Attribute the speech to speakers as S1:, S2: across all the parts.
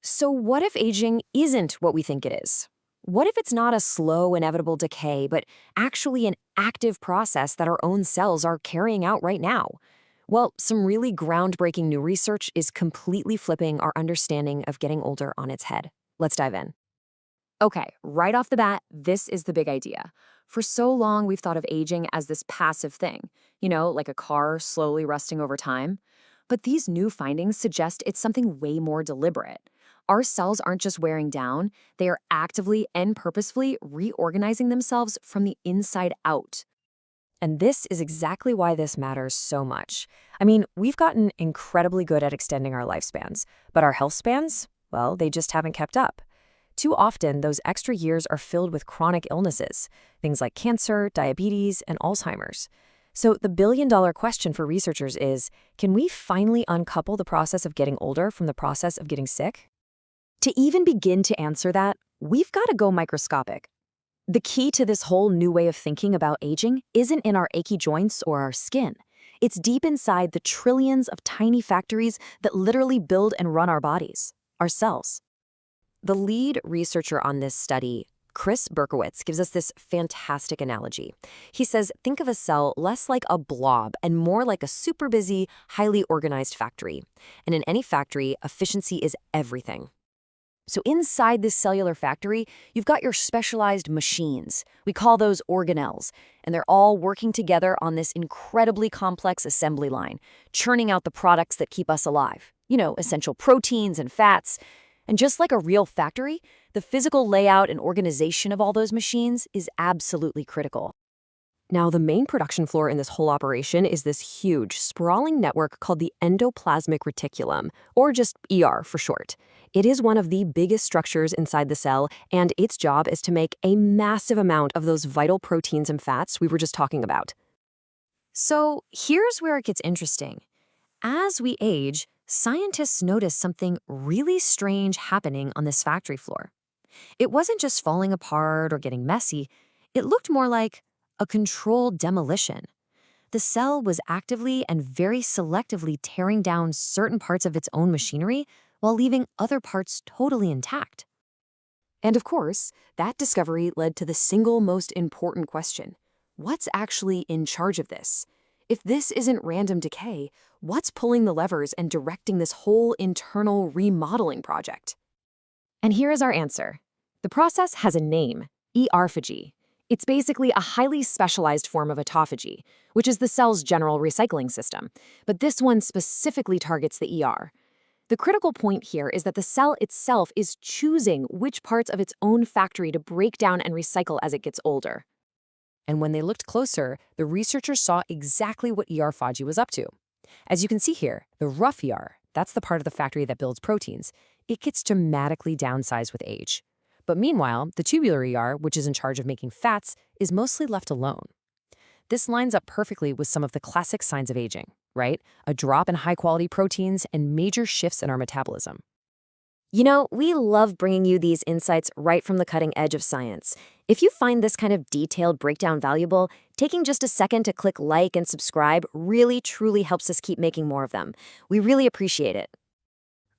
S1: So what if aging isn't what we think it is? What if it's not a slow, inevitable decay, but actually an active process that our own cells are carrying out right now? Well, some really groundbreaking new research is completely flipping our understanding of getting older on its head. Let's dive in. Okay, right off the bat, this is the big idea. For so long, we've thought of aging as this passive thing, like a car slowly rusting over time. But these new findings suggest it's something way more deliberate. Our cells aren't just wearing down, they are actively and purposefully reorganizing themselves from the inside out. And this is exactly why this matters so much. I mean, we've gotten incredibly good at extending our lifespans, but our health spans, well, they just haven't kept up. Too often, those extra years are filled with chronic illnesses, things like cancer, diabetes, and Alzheimer's. So the billion-dollar question for researchers is, can we finally uncouple the process of getting older from the process of getting sick? To even begin to answer that, we've got to go microscopic. The key to this whole new way of thinking about aging isn't in our achy joints or our skin. It's deep inside the trillions of tiny factories that literally build and run our bodies, our cells. The lead researcher on this study, Chris Berkowitz, gives us this fantastic analogy. He says, think of a cell less like a blob and more like a super busy, highly organized factory. And in any factory, efficiency is everything. So inside this cellular factory, you've got your specialized machines. We call those organelles, and they're all working together on this incredibly complex assembly line, churning out the products that keep us alive. Essential proteins and fats. And just like a real factory, the physical layout and organization of all those machines is absolutely critical. Now, the main production floor in this whole operation is this huge, sprawling network called the Endoplasmic Reticulum, or just ER for short. It is one of the biggest structures inside the cell, and its job is to make a massive amount of those vital proteins and fats we were just talking about. So here's where it gets interesting. As we age, scientists notice something really strange happening on this factory floor. It wasn't just falling apart or getting messy. It looked more like a controlled demolition. The cell was actively and very selectively tearing down certain parts of its own machinery while leaving other parts totally intact. And of course, that discovery led to the single most important question. What's actually in charge of this? If this isn't random decay, what's pulling the levers and directing this whole internal remodeling project? And here is our answer. The process has a name, ER-phagy. It's basically a highly specialized form of autophagy, which is the cell's general recycling system, but this one specifically targets the ER. The critical point here is that the cell itself is choosing which parts of its own factory to break down and recycle as it gets older. And when they looked closer, the researchers saw exactly what ER-phagy was up to. As you can see here, the rough ER, that's the part of the factory that builds proteins, it gets dramatically downsized with age. But meanwhile, the tubular ER, which is in charge of making fats, is mostly left alone. This lines up perfectly with some of the classic signs of aging, right? A drop in high-quality proteins and major shifts in our metabolism. We love bringing you these insights right from the cutting edge of science. If you find this kind of detailed breakdown valuable, taking just a second to click like and subscribe really, truly helps us keep making more of them. We really appreciate it.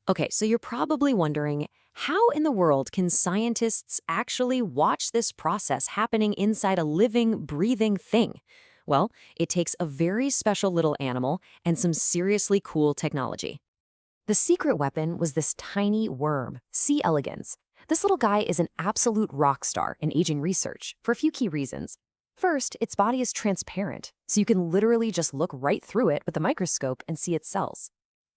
S1: Okay, so you're probably wondering, how in the world can scientists actually watch this process happening inside a living, breathing thing? Well, it takes a very special little animal and some seriously cool technology. The secret weapon was this tiny worm, C. elegans. This little guy is an absolute rock star in aging research for a few key reasons. First, its body is transparent, so you can literally just look right through it with a microscope and see its cells.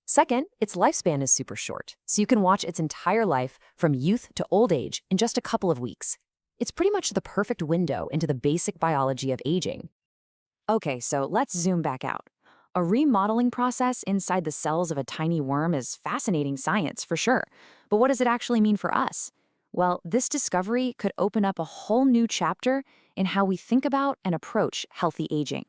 S1: Second, its lifespan is super short, so you can watch its entire life from youth to old age in just a couple of weeks. It's pretty much the perfect window into the basic biology of aging. Okay, so let's zoom back out. A remodeling process inside the cells of a tiny worm is fascinating science, for sure. But what does it actually mean for us? Well, this discovery could open up a whole new chapter in how we think about and approach healthy aging.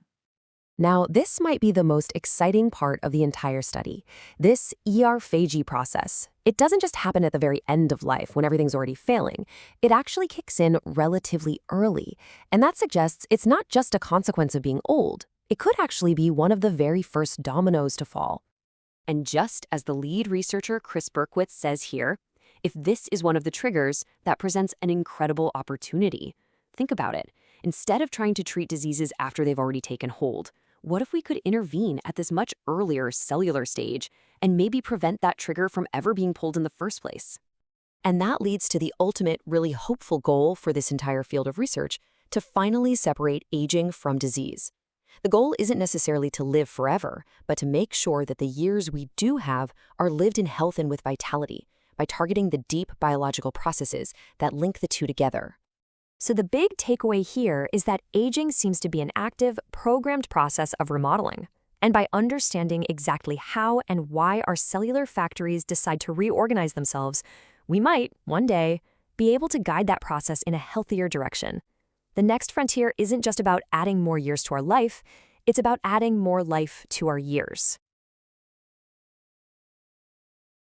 S1: Now, this might be the most exciting part of the entire study, this ER-phagy process. It doesn't just happen at the very end of life when everything's already failing. It actually kicks in relatively early, and that suggests it's not just a consequence of being old. It could actually be one of the very first dominoes to fall. And just as the lead researcher Chris Berkowitz says here,
S2: If this is one of the triggers, that presents an incredible opportunity. Think about it. Instead of trying to treat diseases after they've already taken hold, what if we could intervene at this much earlier cellular stage and maybe prevent that trigger from ever being pulled in the first place? And that leads to the ultimate, really hopeful goal for this entire field of research, to finally separate aging from disease. The goal isn't necessarily to live forever, but to make sure that the years we do have are lived in health and with vitality, by targeting the deep biological processes that link the two together.
S1: So the big takeaway here is that aging seems to be an active, programmed process of remodeling. And by understanding exactly how and why our cellular factories decide to reorganize themselves, we might, one day, be able to guide that process in a healthier direction. The next frontier isn't just about adding more years to our life, it's about adding more life to our years.